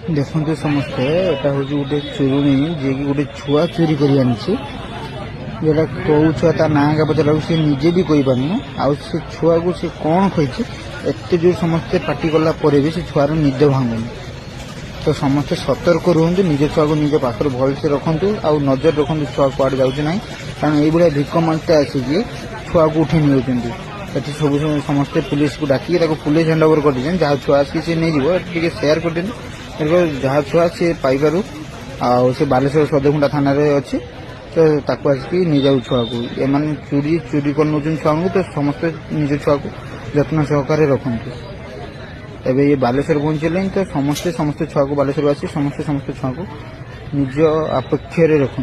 देखते समस्ते एटा हूँ गोटे चोरुणी जी की गोटे छुआ चोरी कर जोटा कौ छुआ ता ना का पचार सी निजे भी कही पारन आउ से छुआ को सी कौन कही एत जो समस्ते पार्टी कला भी से छुआर निद भांगुनि तो समस्ते सतर्क रुहतु निज छुआ को निज पाखे भल से रखु आ नजर रखु छुआ कड़े जाऊँ कारण ये भिक मांगते आसिकी छुआ को उठे नहीं सब समस्ते पुलिस को डाकी पुलिस हैंड ओवर कर जहाँ छुआ आसिक सी नहीं सेयार कर जहाँ छुआ सी पाइबार से बालेश्वर सदखुंटा थाना अच्छी तो ताको आसिक नहीं जाऊ छुआ को एम चोरी चोरी कर नौ छुआ को तो समस्ते निज छुआ को जत्न सहकार रखु एवं ये बालेश्वर पहुंचले तो समस्ते समस्ते छुआ को बालेश्वर आसी समस्ते समस्ते छुआ को निज आपेक्ष रखु।